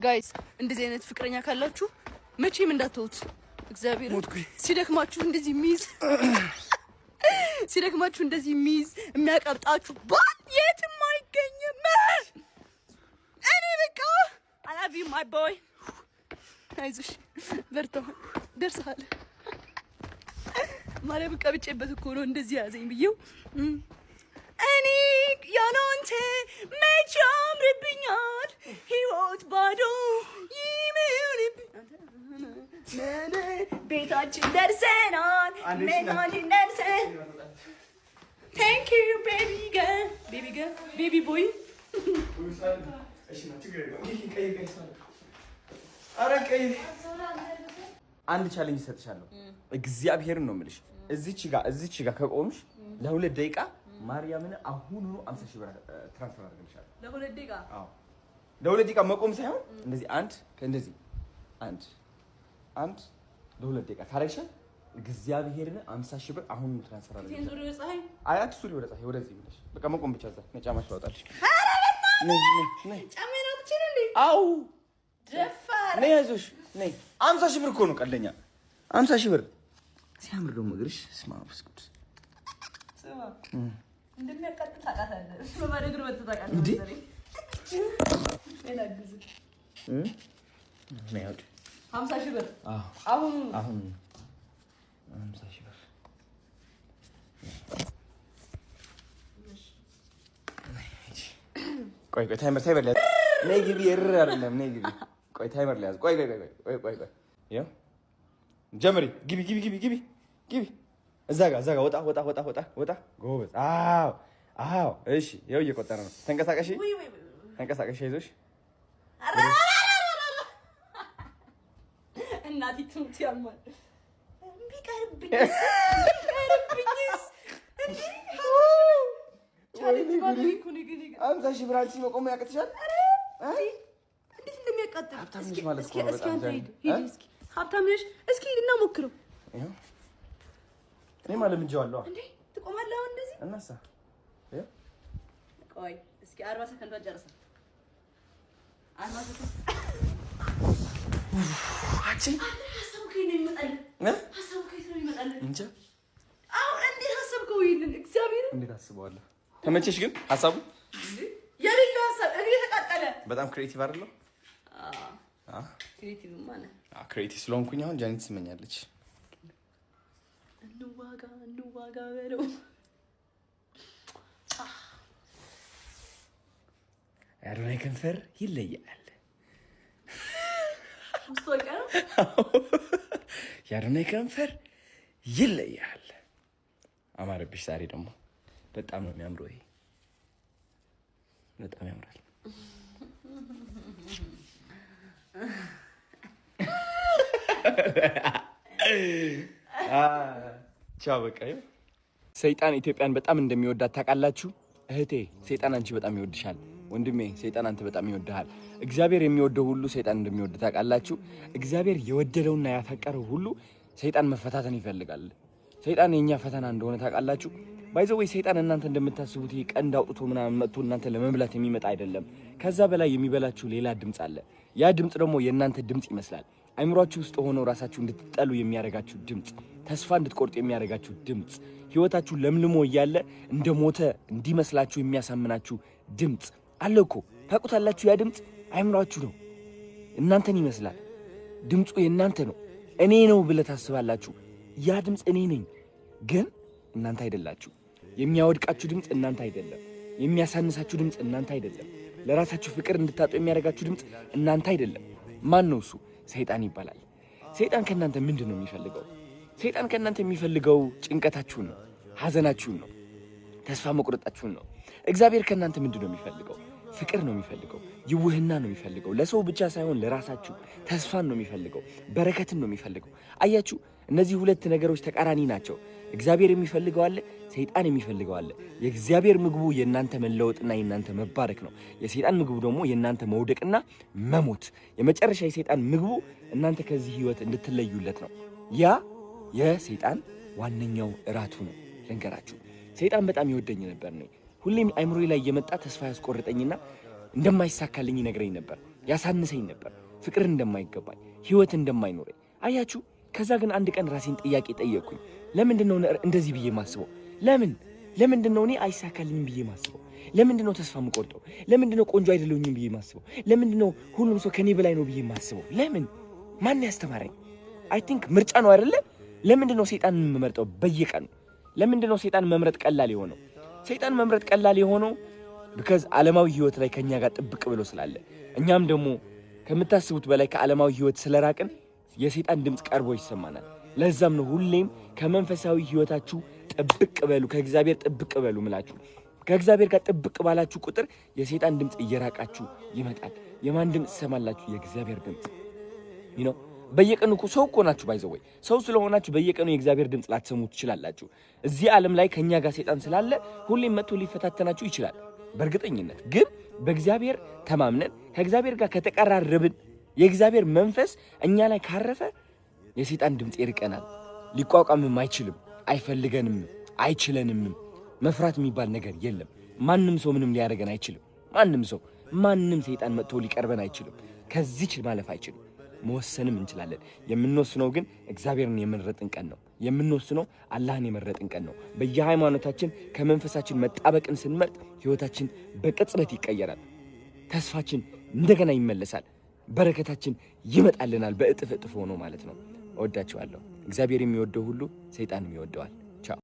ጋይስ እንደዚህ አይነት ፍቅረኛ ካላችሁ መቼም እንዳትተውት። እግዚአብሔር ሲደክማችሁ እንደዚህ ሚዝ የሚያቀብጣችሁ ባል የትም አይገኝም። እኔ በቃ I love you my boy። አይዞሽ በርታ ደርሰሃል። ማርያም ቀብጬበት እኮ ነው እንደዚህ ያዘኝ ብዬው እኔ ያላንተ መቼ ያምርብኛል ህይወት ባዶ ይመርብኛል። ቤታችን ደርሰናል Thank you baby girl baby boy አንድ ቻሌንጅ ሰጥሻለሁ። እግዚአብሔርን ነው የምልሽ። እዚች ጋር ከቆምሽ ለ2 ደቂቃ ማርያምን አሁኑኑ 50,000 ብር ትራንስፈር አድርግልሻለሁ። ለ2 ደቂቃ? አዎ ለ2 ደቂቃ መቆም ሳይሆን እንደዚህ እንደዚህ ለ2 ደቂቃ ታረግሻል። እግዚአብሔርን 50,000 ብር አሁኑኑ ትራንስፈር አድርግልሻለሁ። ዙሪ ወደ ፀሐይ አያት ሱሪ ወደ ፀሐይ ወደዚህ ብለሽ በቃ መቆም ብቻ። እዛ ነጫማሽ ታወጣልሽ። ነይ ጫማዬን አውጥቼ ነው እንዴ? አው ደፋር ነይ አይዞሽ ነይ። 50,000 ብር እኮ ነው ቀለኛ 50,000 ብር ሲያምር ደግሞ እግርሽ ስማ ብስኩት ስማ እንደሚያቃጥል ታውቃታለህ። በባዶ እግር በተታቃለ መሰለኝ። ለላግዝ ነይ አውጪ 50,000 ብር አሁን 50,000 ብር ቆይ ታይመር ላይ ነይ ግቢ አይደለም ነይ ግቢ ቆይ ታይመር ላይ ያዝ ቆይ ያው ጀምሪ ግቢ እዛ ጋር ወጣ ጎበዝ አዎ እሺ ይኸው እየቆጠረ ነው ተንቀሳቀሽ አይዞሽ እናቴ ትሙት ያማል ቢቀርብኝ እንዴ 50,000 ብር አንቺ መቆም ያቅትሻል? እንዴት እንደሚያቃጥል ሀብታም ነሽ ማለት ነው። በጣም እስኪ ሀብታም ነሽ እስኪ እናሞክረው። እኔ ማለት ምንጀዋለሁ እንዴ ትቆማለህ አሁን እንደዚህ እናሳ ቆይ እስኪ 40 ሰከንድ ጨርሳ 40 ሰከንድ አንቺ ሀሳብከኝ ነው ይመጣል ሀሳብከኝ ነው ይመጣል እንጃ አሁን እንዴት ሀሳብከው ይልን እግዚአብሔር እንዴት አስበዋለሁ። ተመቸሽ ግን ሀሳቡ የሌለው ሀሳብ እግሬ ተቃጠለ። በጣም ክሬቲቭ አይደለሁ? ክሬቲቭ ማለት ክሬቲቭ ስለሆንኩኝ አሁን ጃኒት ትስመኛለች። እንዋጋ በለው ያዶናይ ከንፈር ይለያል። ያዶናይ ከንፈር ይለያል። አማረብሽ ዛሬ ደግሞ በጣም ነው የሚያምረው። ይሄ በጣም ያምራል። ቻው በቃ። ሰይጣን ኢትዮጵያን በጣም እንደሚወዳት ታውቃላችሁ? እህቴ ሰይጣን አንቺ በጣም ይወድሻል። ወንድሜ ሰይጣን አንተ በጣም ይወድሃል። እግዚአብሔር የሚወደው ሁሉ ሰይጣን እንደሚወድ ታውቃላችሁ? እግዚአብሔር የወደደውና ያፈቀረው ሁሉ ሰይጣን መፈታተን ይፈልጋል። ሰይጣን የኛ ፈተና እንደሆነ ታውቃላችሁ? ባይዘው ሰይጣን እናንተ እንደምታስቡት ቀንድ አውጥቶ ምናምን መጥቶ እናንተ ለመብላት የሚመጣ አይደለም። ከዛ በላይ የሚበላችሁ ሌላ ድምጽ አለ። ያ ድምጽ ደግሞ የእናንተ ድምጽ ይመስላል። አይምሯችሁ ውስጥ ሆኖ ራሳችሁ እንድትጠሉ የሚያረጋችሁ ድምጽ፣ ተስፋ እንድትቆርጡ የሚያረጋችሁ ድምጽ፣ ህይወታችሁ ለምልሞ እያለ እንደሞተ እንዲመስላችሁ የሚያሳምናችሁ ድምጽ አለ እኮ። ታውቁታላችሁ? ያ ድምጽ አይምሯችሁ ነው። እናንተን ይመስላል። ድምጹ የእናንተ ነው። እኔ ነው ብለ ታስባላችሁ። ያ ድምጽ እኔ ነኝ፣ ግን እናንተ አይደላችሁ። የሚያወድቃችሁ ድምጽ እናንተ አይደለም። የሚያሳንሳችሁ ድምጽ እናንተ አይደለም። ለራሳችሁ ፍቅር እንድታጡ የሚያረጋችሁ ድምጽ እናንተ አይደለም። ማን ነው እሱ? ሰይጣን ይባላል። ሰይጣን ከእናንተ ምንድነው የሚፈልገው? ሰይጣን ከእናንተ የሚፈልገው ጭንቀታችሁን ነው፣ ሐዘናችሁን ነው፣ ተስፋ መቁረጣችሁን ነው። እግዚአብሔር ከእናንተ ምንድነው የሚፈልገው? ፍቅር ነው የሚፈልገው፣ ይውህና ነው የሚፈልገው። ለሰው ብቻ ሳይሆን ለራሳችሁ ተስፋን ነው የሚፈልገው፣ በረከትን ነው የሚፈልገው። አያችሁ፣ እነዚህ ሁለት ነገሮች ተቃራኒ ናቸው። እግዚአብሔር የሚፈልገው አለ፣ ሰይጣን የሚፈልገው አለ። የእግዚአብሔር ምግቡ የእናንተ መለወጥና የእናንተ መባረክ ነው። የሰይጣን ምግቡ ደግሞ የእናንተ መውደቅና መሞት። የመጨረሻ የሰይጣን ምግቡ እናንተ ከዚህ ህይወት እንድትለዩለት ነው። ያ የሰይጣን ዋነኛው እራቱ ነው። ልንገራችሁ፣ ሰይጣን በጣም ይወደኝ ነበር ነው። ሁሌም አይምሮዬ ላይ የመጣ ተስፋ ያስቆርጠኝና እንደማይሳካልኝ ይነግረኝ ነበር። ያሳንሰኝ ነበር፣ ፍቅር እንደማይገባኝ፣ ህይወት እንደማይኖረኝ። አያችሁ። ከዛ ግን አንድ ቀን ራሴን ጥያቄ ጠየቅኩኝ። ለምንድነው እንደዚህ ብዬ ማስበው? ለምንድነው እኔ አይሳካልኝም ብዬ ማስበው? ለምንድነው ተስፋ የምቆርጠው? ለምንድነው ቆንጆ አይደለሁኝም ብዬ ማስበው? ለምንድነው ሁሉም ሰው ከኔ በላይ ነው ብዬ ማስበው? ለምን? ማን ያስተማረኝ? አይ ቲንክ ምርጫ ነው አይደለ? ለምንድነው ሰይጣንን የምመርጠው በየቀኑ? ለምንድነው ሰይጣን መምረጥ ቀላል የሆነው? ሰይጣን መምረጥ ቀላል የሆነው because ዓለማዊ ህይወት ላይ ከኛ ጋር ጥብቅ ብሎ ስላለ፣ እኛም ደግሞ ከምታስቡት በላይ ከዓለማዊ ህይወት ስለራቅን የሰይጣን ድምጽ ቀርቦ ይሰማናል። ለዛም ነው ሁሌም ከመንፈሳዊ ህይወታችሁ ጥብቅ በሉ፣ ከእግዚአብሔር ጥብቅ በሉ ምላችሁ። ከእግዚአብሔር ጋር ጥብቅ ባላችሁ ቁጥር የሰይጣን ድምጽ እየራቃችሁ ይመጣል። የማን ድምጽ ሰማላችሁ? የእግዚአብሔር ድምጽ። በየቀኑ ሰው እኮ ናችሁ። ባይዘው ሰው ስለሆናችሁ በየቀኑ የእግዚአብሔር ድምጽ ላትሰሙ ትችላላችሁ። እዚህ ዓለም ላይ ከኛ ጋር ሰይጣን ስላለ ሁሌም መጥቶ ሊፈታተናችሁ ይችላል። በእርግጠኝነት ግን በእግዚአብሔር ተማምነን ከእግዚአብሔር ጋር ከተቀራረብን የእግዚአብሔር መንፈስ እኛ ላይ ካረፈ የሰይጣን ድምጽ ይርቀናል። ሊቋቋምም አይችልም፣ አይፈልገንም፣ አይችለንም። መፍራት የሚባል ነገር የለም። ማንም ሰው ምንም ሊያደርገን አይችልም። ማንም ሰይጣን መጥቶ ሊቀርበን አይችልም። ከዚች ማለፍ አይችልም። መወሰንም እንችላለን። የምንወስነው ግን እግዚአብሔርን የመረጥን ቀን ነው። የምንወስነው አላህን የመረጥን ቀን ነው። በየሃይማኖታችን ከመንፈሳችን መጣበቅን ስንመርጥ ህይወታችን በቅጽበት ይቀየራል። ተስፋችን እንደገና ይመለሳል። በረከታችን ይመጣልናል በእጥፍ ሆኖ ማለት ነው። እወዳችኋለሁ። እግዚአብሔር የሚወደው ሁሉ ሰይጣንም ይወደዋል።